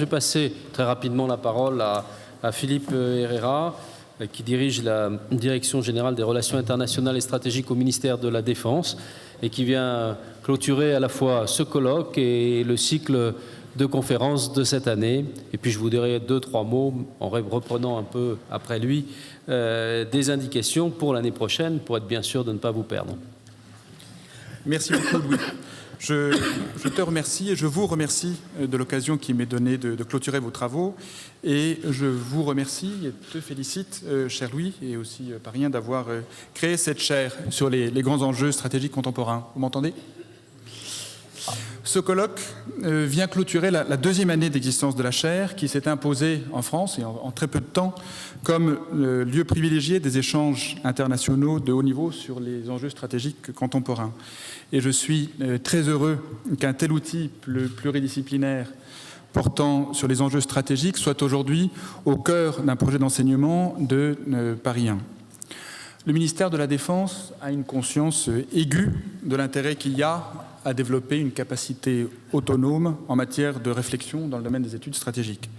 Je vais passer très rapidement la parole à Philippe Herrera, qui dirige la Direction générale des relations internationales et stratégiques au ministère de la Défense et qui vient clôturer à la fois ce colloque et le cycle de conférences de cette année. Et puis je vous dirai 2-3 mots, en reprenant un peu après lui, des indications pour l'année prochaine, pour être bien sûr de ne pas vous perdre. Merci beaucoup, Louis. Je te remercie et je vous remercie de l'occasion qui m'est donnée de clôturer vos travaux. Et je vous remercie et te félicite, cher Louis, et aussi Parien, d'avoir créé cette chaire sur les grands enjeux stratégiques contemporains. Vous m'entendez ? Ce colloque vient clôturer la deuxième année d'existence de la chaire qui s'est imposée en France et en très peu de temps comme le lieu privilégié des échanges internationaux de haut niveau sur les enjeux stratégiques contemporains. Et je suis très heureux qu'un tel outil pluridisciplinaire portant sur les enjeux stratégiques soit aujourd'hui au cœur d'un projet d'enseignement de Paris 1. Le ministère de la Défense a une conscience aiguë de l'intérêt qu'il y a à développer une capacité autonome en matière de réflexion dans le domaine des études stratégiques.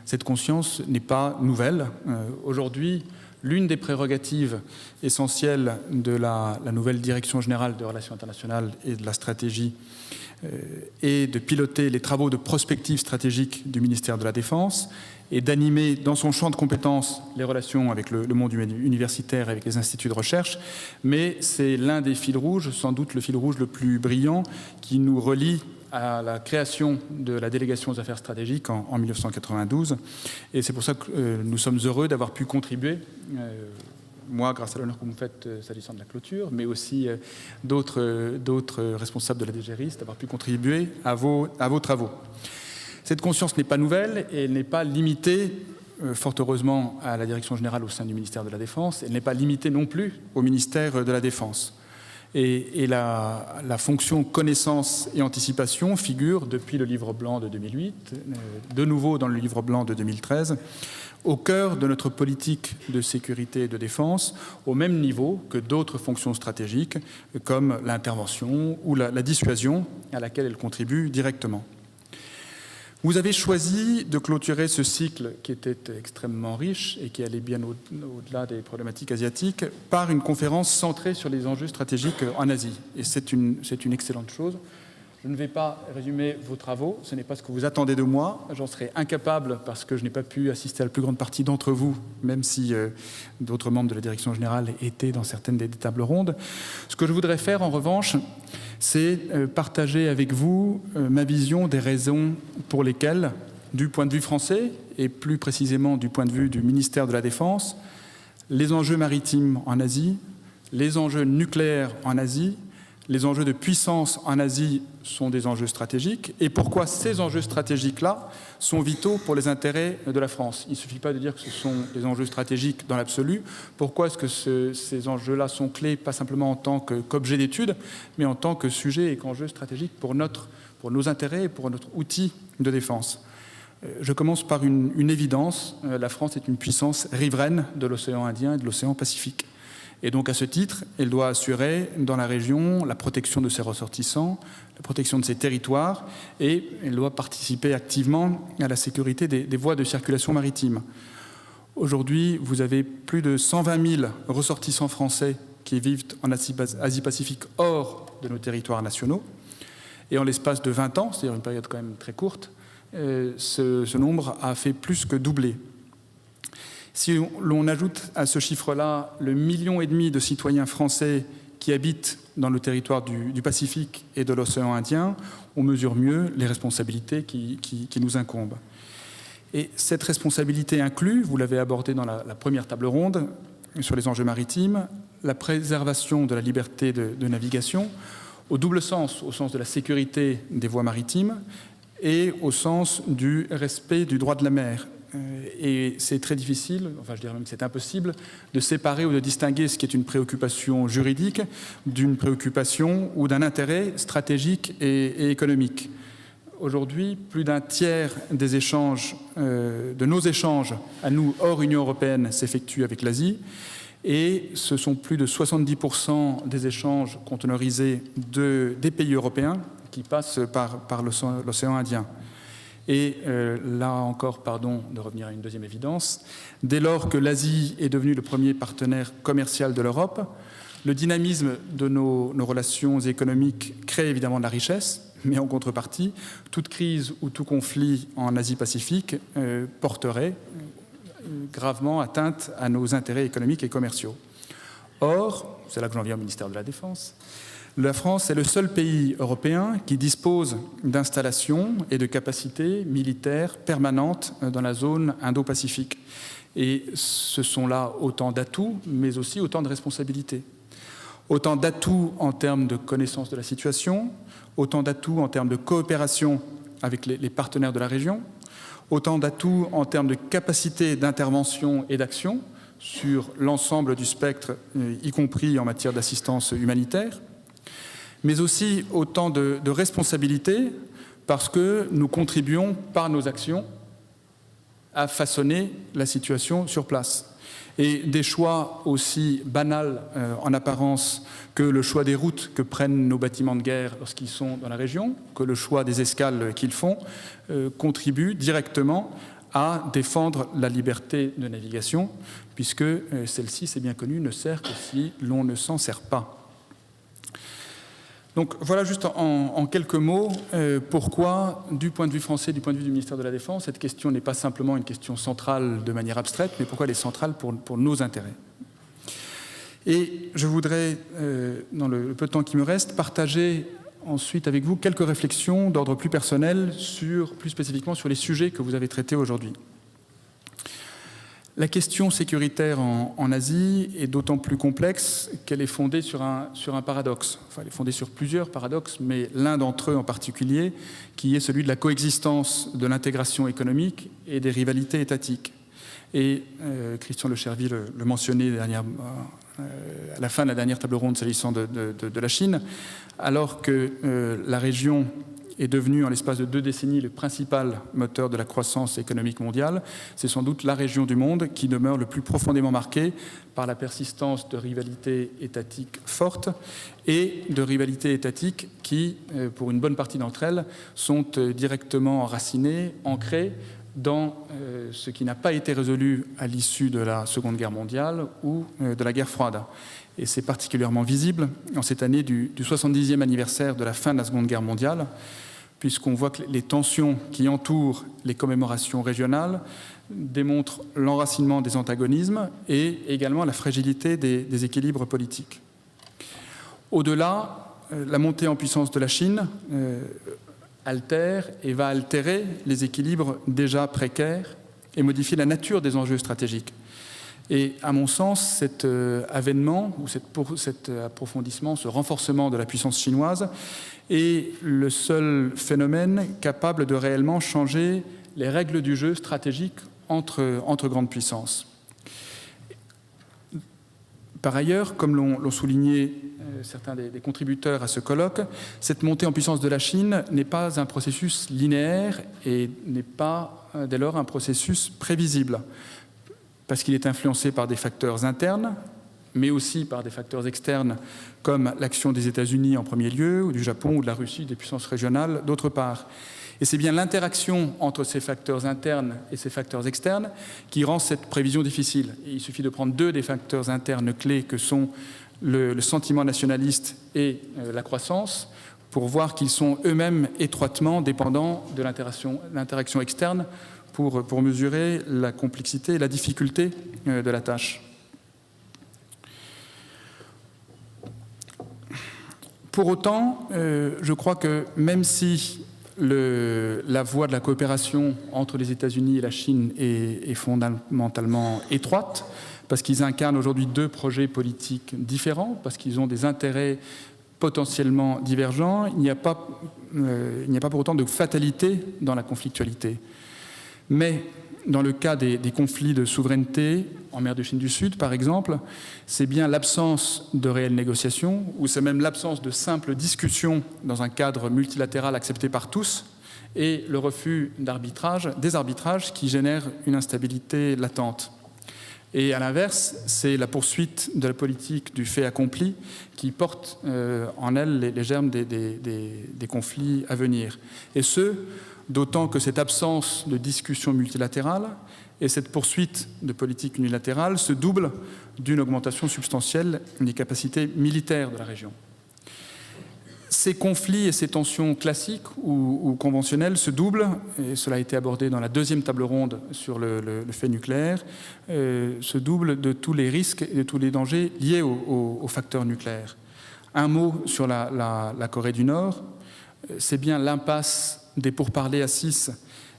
Cette conscience n'est pas nouvelle. Aujourd'hui, l'une des prérogatives essentielles de la nouvelle Direction générale des relations internationales et de la stratégie est de piloter les travaux de prospective stratégique du ministère de la Défense et d'animer dans son champ de compétences les relations avec le monde universitaire et avec les instituts de recherche. Mais c'est l'un des fils rouges, sans doute le fil rouge le plus brillant, qui nous relie à la création de la délégation aux affaires stratégiques en 1992. Et c'est pour ça que nous sommes heureux d'avoir pu contribuer, moi grâce à l'honneur que vous me faites s'agissant de la clôture, mais aussi d'autres responsables de la DGRIS, d'avoir pu contribuer à vos travaux. Cette conscience n'est pas nouvelle et elle n'est pas limitée, fort heureusement, à la Direction générale au sein du ministère de la Défense. Elle n'est pas limitée non plus au ministère de la Défense. Et la fonction connaissance et anticipation figure depuis le livre blanc de 2008, de nouveau dans le livre blanc de 2013, au cœur de notre politique de sécurité et de défense, au même niveau que d'autres fonctions stratégiques comme l'intervention ou la dissuasion à laquelle elle contribue directement. Vous avez choisi de clôturer ce cycle qui était extrêmement riche et qui allait bien au-delà des problématiques asiatiques par une conférence centrée sur les enjeux stratégiques en Asie. Et c'est une excellente chose. Je ne vais pas résumer vos travaux, ce n'est pas ce que vous attendez de moi. J'en serais incapable parce que je n'ai pas pu assister à la plus grande partie d'entre vous, même si d'autres membres de la direction générale étaient dans certaines des tables rondes. Ce que je voudrais faire, en revanche, c'est partager avec vous ma vision des raisons pour lesquelles, du point de vue français, et plus précisément du point de vue du ministère de la Défense, les enjeux maritimes en Asie, les enjeux nucléaires en Asie, les enjeux de puissance en Asie sont des enjeux stratégiques et pourquoi ces enjeux stratégiques-là sont vitaux pour les intérêts de la France. Il ne suffit pas de dire que ce sont des enjeux stratégiques dans l'absolu. Pourquoi est-ce que ces enjeux-là sont clés, pas simplement en tant qu'objet d'étude, mais en tant que sujet et qu'enjeu stratégique pour nos intérêts et pour notre outil de défense. Je commence par une évidence. La France est une puissance riveraine de l'océan Indien et de l'océan Pacifique. Et donc, à ce titre, elle doit assurer dans la région la protection de ses ressortissants, la protection de ses territoires, et elle doit participer activement à la sécurité des voies de circulation maritime. Aujourd'hui, vous avez plus de 120 000 ressortissants français qui vivent en Asie-Pacifique hors de nos territoires nationaux. Et en l'espace de 20 ans, c'est-à-dire une période quand même très courte, ce nombre a fait plus que doubler. Si l'on ajoute à ce chiffre-là le 1,5 million de citoyens français qui habitent dans le territoire du Pacifique et de l'océan Indien, on mesure mieux les responsabilités qui nous incombent. Et cette responsabilité inclut, vous l'avez abordé dans la première table ronde sur les enjeux maritimes, la préservation de la liberté de navigation, au double sens, au sens de la sécurité des voies maritimes et au sens du respect du droit de la mer. Et c'est très difficile, enfin je dirais même que c'est impossible, de séparer ou de distinguer ce qui est une préoccupation juridique d'une préoccupation ou d'un intérêt stratégique et économique. Aujourd'hui, plus d'un tiers des échanges, de nos échanges à nous hors Union européenne s'effectuent avec l'Asie et ce sont plus de 70% des échanges conteneurisés des pays européens qui passent par l'océan Indien. Et là encore, pardon de revenir à une deuxième évidence, dès lors que l'Asie est devenue le premier partenaire commercial de l'Europe, le dynamisme de nos relations économiques crée évidemment de la richesse, mais en contrepartie, toute crise ou tout conflit en Asie-Pacifique porterait gravement atteinte à nos intérêts économiques et commerciaux. Or, c'est là que j'en viens au ministère de la Défense, la France est le seul pays européen qui dispose d'installations et de capacités militaires permanentes dans la zone Indo-Pacifique. Et ce sont là autant d'atouts, mais aussi autant de responsabilités. Autant d'atouts en termes de connaissance de la situation, autant d'atouts en termes de coopération avec les partenaires de la région, autant d'atouts en termes de capacité d'intervention et d'action sur l'ensemble du spectre, y compris en matière d'assistance humanitaire, mais aussi autant de responsabilités parce que nous contribuons par nos actions à façonner la situation sur place. Et des choix aussi banals en apparence que le choix des routes que prennent nos bâtiments de guerre lorsqu'ils sont dans la région, que le choix des escales qu'ils font, contribuent directement à défendre la liberté de navigation, puisque celle-ci, c'est bien connu, ne sert que si l'on ne s'en sert pas. Donc voilà juste en quelques mots pourquoi, du point de vue français, du point de vue du ministère de la Défense, cette question n'est pas simplement une question centrale de manière abstraite, mais pourquoi elle est centrale pour nos intérêts. Et je voudrais, dans le peu de temps qui me reste, partager ensuite avec vous quelques réflexions d'ordre plus personnel, plus spécifiquement sur les sujets que vous avez traités aujourd'hui. La question sécuritaire en Asie est d'autant plus complexe qu'elle est fondée sur un paradoxe. Enfin, elle est fondée sur plusieurs paradoxes, mais l'un d'entre eux en particulier, qui est celui de la coexistence de l'intégration économique et des rivalités étatiques. Et Christian Lechervy le mentionnait à la fin de la dernière table ronde s'agissant de la Chine, alors que la région est devenue en l'espace de 2 décennies le principal moteur de la croissance économique mondiale, c'est sans doute la région du monde qui demeure le plus profondément marquée par la persistance de rivalités étatiques fortes et de rivalités étatiques qui, pour une bonne partie d'entre elles, sont directement enracinées, ancrées dans ce qui n'a pas été résolu à l'issue de la Seconde Guerre mondiale ou de la guerre froide. Et c'est particulièrement visible en cette année du 70e anniversaire de la fin de la Seconde Guerre mondiale, puisqu'on voit que les tensions qui entourent les commémorations régionales démontrent l'enracinement des antagonismes et également la fragilité des équilibres politiques. Au-delà, la montée en puissance de la Chine altère et va altérer les équilibres déjà précaires et modifier la nature des enjeux stratégiques. Et à mon sens, cet avènement ou cet approfondissement, ce renforcement de la puissance chinoise est le seul phénomène capable de réellement changer les règles du jeu stratégique entre grandes puissances. Par ailleurs, comme l'ont souligné certains des contributeurs à ce colloque, cette montée en puissance de la Chine n'est pas un processus linéaire et n'est pas dès lors un processus prévisible, parce qu'il est influencé par des facteurs internes, mais aussi par des facteurs externes, comme l'action des États-Unis en premier lieu, ou du Japon, ou de la Russie, des puissances régionales d'autre part. Et c'est bien l'interaction entre ces facteurs internes et ces facteurs externes qui rend cette prévision difficile. Et il suffit de prendre 2 des facteurs internes clés que sont le sentiment nationaliste et la croissance pour voir qu'ils sont eux-mêmes étroitement dépendants de l'interaction externe pour mesurer la complexité et la difficulté de la tâche. Pour autant, je crois que même si la voie de la coopération entre les États-Unis et la Chine est fondamentalement étroite, parce qu'ils incarnent aujourd'hui 2 projets politiques différents, parce qu'ils ont des intérêts potentiellement divergents, il n'y a pas pour autant de fatalité dans la conflictualité. Mais dans le cas des conflits de souveraineté, en mer de Chine du Sud par exemple, c'est bien l'absence de réelles négociations, ou c'est même l'absence de simples discussions dans un cadre multilatéral accepté par tous, et le refus des arbitrages qui génèrent une instabilité latente. Et à l'inverse, c'est la poursuite de la politique du fait accompli qui porte en elle les germes des conflits à venir. Et ce, d'autant que cette absence de discussion multilatérale et cette poursuite de politique unilatérale se double d'une augmentation substantielle des capacités militaires de la région. Ces conflits et ces tensions classiques ou conventionnelles se doublent, et cela a été abordé dans la deuxième table ronde sur le fait nucléaire, se doublent de tous les risques et de tous les dangers liés aux facteurs nucléaires. Un mot sur la Corée du Nord, c'est bien l'impasse des pourparlers à 6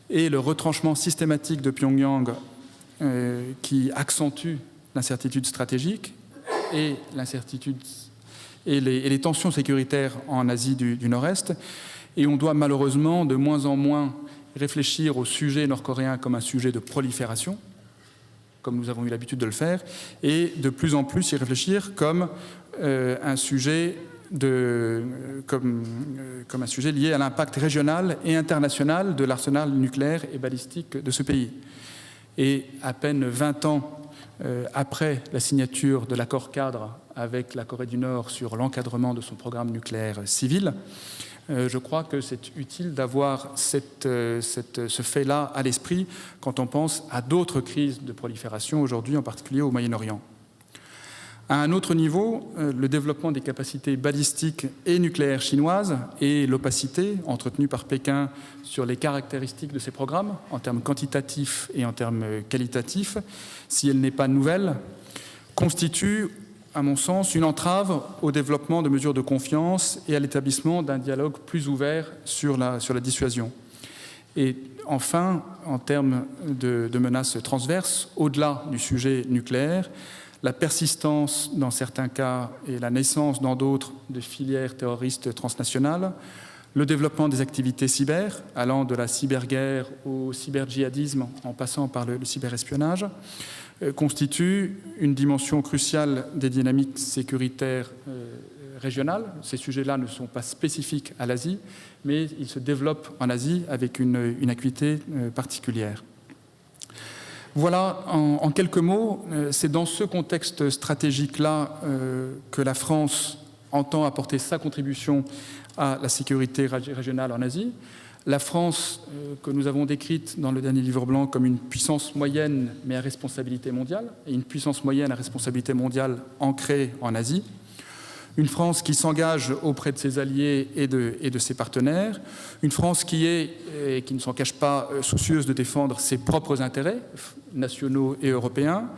et le retranchement systématique de Pyongyang qui accentue l'incertitude stratégique et l'incertitude et les tensions sécuritaires en Asie du Nord-Est. Et on doit malheureusement de moins en moins réfléchir au sujet nord-coréen comme un sujet de prolifération, comme nous avons eu l'habitude de le faire, et de plus en plus y réfléchir comme un sujet comme un sujet lié à l'impact régional et international de l'arsenal nucléaire et balistique de ce pays. Et à peine 20 ans après la signature de l'accord cadre avec la Corée du Nord sur l'encadrement de son programme nucléaire civil, je crois que c'est utile d'avoir ce fait-là à l'esprit quand on pense à d'autres crises de prolifération aujourd'hui, en particulier au Moyen-Orient. À un autre niveau, le développement des capacités balistiques et nucléaires chinoises et l'opacité entretenue par Pékin sur les caractéristiques de ces programmes, en termes quantitatifs et en termes qualitatifs, si elle n'est pas nouvelle, constitue, à mon sens, une entrave au développement de mesures de confiance et à l'établissement d'un dialogue plus ouvert sur la dissuasion. Et enfin, en termes de menaces transverses, au-delà du sujet nucléaire, la persistance dans certains cas et la naissance dans d'autres de filières terroristes transnationales, le développement des activités cyber, allant de la cyberguerre au cyber-djihadisme en passant par le cyberespionnage, constitue une dimension cruciale des dynamiques sécuritaires régionales. Ces sujets-là ne sont pas spécifiques à l'Asie, mais ils se développent en Asie avec une acuité particulière. Voilà, en quelques mots, c'est dans ce contexte stratégique-là que la France entend apporter sa contribution à la sécurité régionale en Asie. La France, que nous avons décrite dans le dernier livre blanc comme une puissance moyenne mais à responsabilité mondiale, et une puissance moyenne à responsabilité mondiale ancrée en Asie. Une France qui s'engage auprès de ses alliés et de ses partenaires. Une France qui ne s'en cache pas, soucieuse de défendre ses propres intérêts nationaux et européens,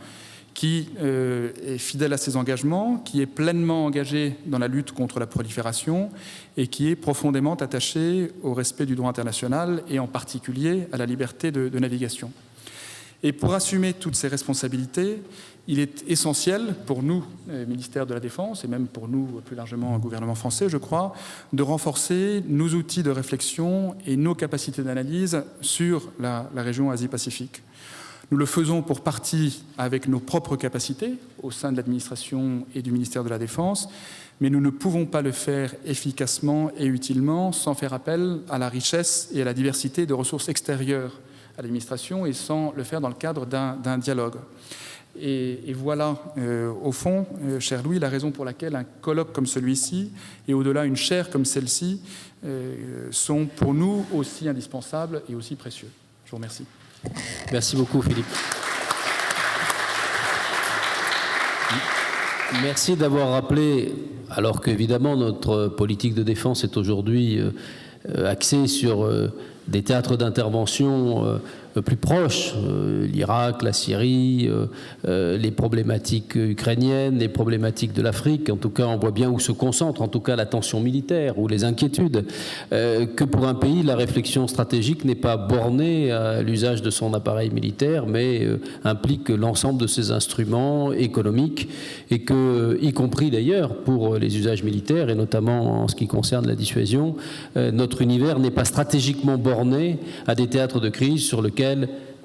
qui est fidèle à ses engagements, qui est pleinement engagée dans la lutte contre la prolifération et qui est profondément attachée au respect du droit international et en particulier à la liberté de navigation. Et pour assumer toutes ces responsabilités, il est essentiel pour nous, ministère de la Défense, et même pour nous, plus largement, gouvernement français, je crois, de renforcer nos outils de réflexion et nos capacités d'analyse sur la région Asie-Pacifique. Nous le faisons pour partie avec nos propres capacités au sein de l'administration et du ministère de la Défense, mais nous ne pouvons pas le faire efficacement et utilement sans faire appel à la richesse et à la diversité de ressources extérieures à l'administration et sans le faire dans le cadre d'un dialogue. Et voilà, au fond, cher Louis, la raison pour laquelle un colloque comme celui-ci et au-delà une chaire comme celle-ci sont pour nous aussi indispensables et aussi précieux. Je vous remercie. Merci beaucoup, Philippe. Merci d'avoir rappelé, alors qu'évidemment notre politique de défense est aujourd'hui axée sur des théâtres d'intervention plus proches, l'Irak, la Syrie, les problématiques ukrainiennes, les problématiques de l'Afrique. En tout cas, on voit bien où se concentre, en tout cas, la tension militaire ou les inquiétudes. Que pour un pays, la réflexion stratégique n'est pas bornée à l'usage de son appareil militaire, mais implique l'ensemble de ses instruments économiques et que, y compris d'ailleurs pour les usages militaires et notamment en ce qui concerne la dissuasion, notre univers n'est pas stratégiquement borné à des théâtres de crise sur lesquels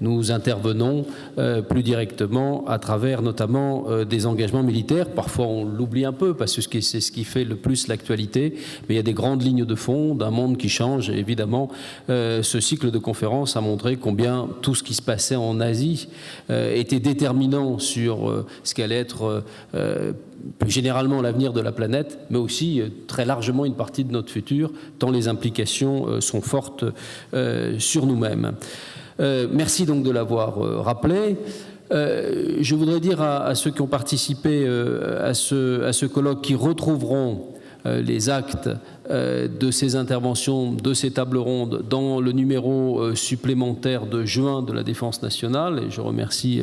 nous intervenons plus directement à travers notamment des engagements militaires. Parfois on l'oublie un peu parce que c'est ce qui fait le plus l'actualité, mais il y a des grandes lignes de fond d'un monde qui change. Et évidemment, ce cycle de conférences a montré combien tout ce qui se passait en Asie était déterminant sur ce qu'allait être plus généralement l'avenir de la planète, mais aussi très largement une partie de notre futur, tant les implications sont fortes sur nous-mêmes. Merci donc de l'avoir rappelé. Je voudrais dire à ceux qui ont participé à ce colloque, qui retrouveront les actes de ces interventions, de ces tables rondes, dans le numéro supplémentaire de juin de la Défense nationale. Et je remercie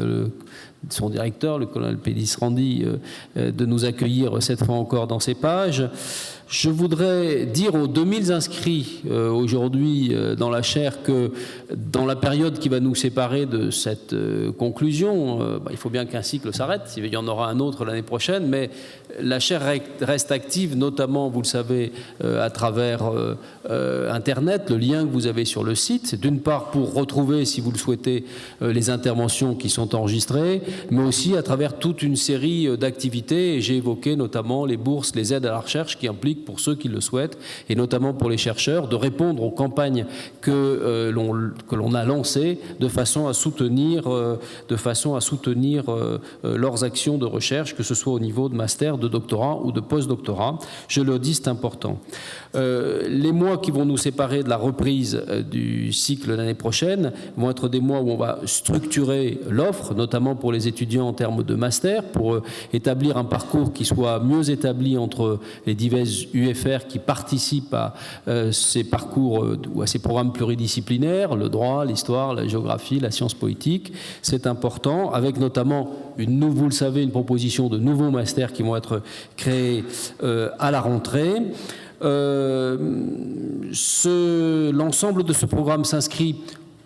son directeur, le colonel Pélis Randy, de nous accueillir cette fois encore dans ces pages. Je voudrais dire aux 2000 inscrits aujourd'hui dans la chaire que dans la période qui va nous séparer de cette conclusion, il faut bien qu'un cycle s'arrête, il y en aura un autre l'année prochaine, mais la chaire reste active, notamment, vous le savez, à travers Internet, le lien que vous avez sur le site. C'est d'une part pour retrouver, si vous le souhaitez, les interventions qui sont enregistrées, mais aussi à travers toute une série d'activités. Et j'ai évoqué notamment les bourses, les aides à la recherche qui impliquent, pour ceux qui le souhaitent, et notamment pour les chercheurs, de répondre aux campagnes que l'on a lancées de façon à soutenir leurs actions de recherche, que ce soit au niveau de master, de doctorat ou de post-doctorat. Je le dis, c'est important. Les mois qui vont nous séparer de la reprise du cycle l'année prochaine vont être des mois où on va structurer l'offre, notamment pour les étudiants en termes de master, pour établir un parcours qui soit mieux établi entre les diverses UFR qui participent à ces parcours ou à ces programmes pluridisciplinaires, le droit, l'histoire, la géographie, la science politique. C'est important, avec notamment, vous le savez, une proposition de nouveaux masters qui vont être créés à la rentrée. L'ensemble de ce programme s'inscrit,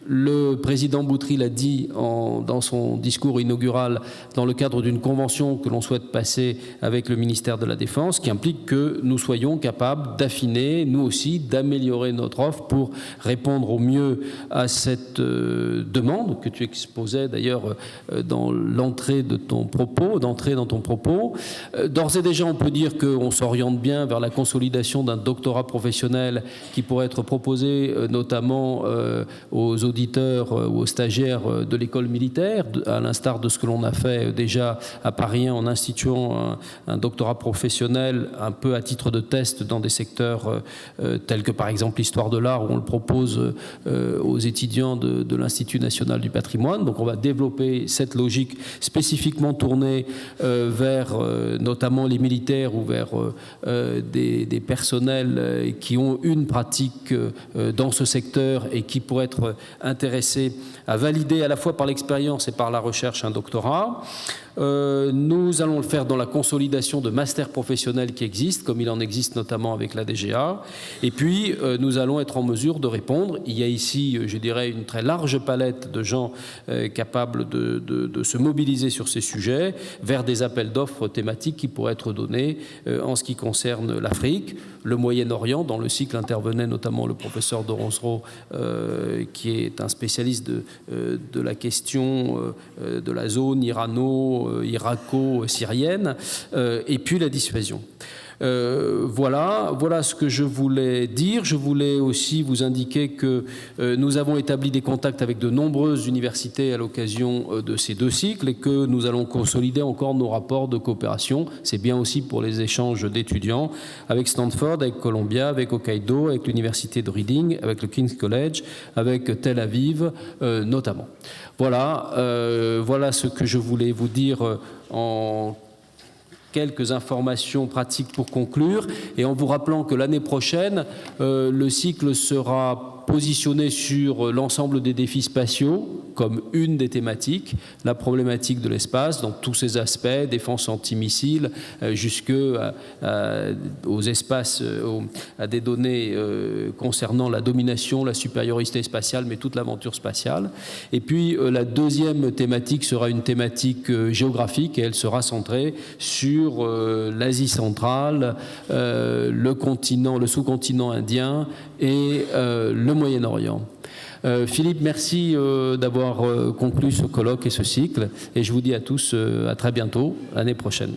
le président Boutry l'a dit dans son discours inaugural, dans le cadre d'une convention que l'on souhaite passer avec le ministère de la Défense, qui implique que nous soyons capables d'affiner, nous aussi, d'améliorer notre offre pour répondre au mieux à cette demande que tu exposais d'ailleurs dans l'entrée de ton propos, D'ores et déjà, on peut dire qu'on s'oriente bien vers la consolidation d'un doctorat professionnel qui pourrait être proposé notamment aux auditeurs ou aux stagiaires de l'école militaire, à l'instar de ce que l'on a fait déjà à Paris en instituant un doctorat professionnel un peu à titre de test dans des secteurs tels que par exemple l'histoire de l'art, où on le propose aux étudiants de l'Institut national du patrimoine. Donc on va développer cette logique spécifiquement tournée vers notamment les militaires ou vers des personnels qui ont une pratique dans ce secteur et qui pourraient être intéressés à valider à la fois par l'expérience et par la recherche un doctorat. Nous allons le faire dans la consolidation de masters professionnels qui existent, comme il en existe notamment avec la DGA. Et puis, nous allons être en mesure de répondre. Il y a ici, je dirais, une très large palette de gens capables de se mobiliser sur ces sujets vers des appels d'offres thématiques qui pourraient être donnés en ce qui concerne l'Afrique, le Moyen-Orient. Dans le cycle intervenait notamment le professeur Doronsro, qui est un spécialiste de la question de la zone irako-syrienne, et puis la dissuasion. Voilà ce que je voulais dire. Je voulais aussi vous indiquer que nous avons établi des contacts avec de nombreuses universités à l'occasion de ces deux cycles et que nous allons consolider encore nos rapports de coopération. C'est bien aussi pour les échanges d'étudiants avec Stanford, avec Columbia, avec Hokkaido, avec l'université de Reading, avec le King's College, avec Tel Aviv notamment. Voilà ce que je voulais vous dire en quelques informations pratiques pour conclure, et en vous rappelant que l'année prochaine, le cycle sera positionné sur l'ensemble des défis spatiaux comme une des thématiques, la problématique de l'espace dans tous ses aspects, défense antimissile, aux espaces, à des données concernant la domination, la supériorité spatiale, mais toute l'aventure spatiale. Et puis la deuxième thématique sera une thématique géographique, et elle sera centrée sur l'Asie centrale, le sous-continent indien et le Moyen-Orient. Philippe, merci d'avoir conclu ce colloque et ce cycle. Et je vous dis à tous à très bientôt, l'année prochaine.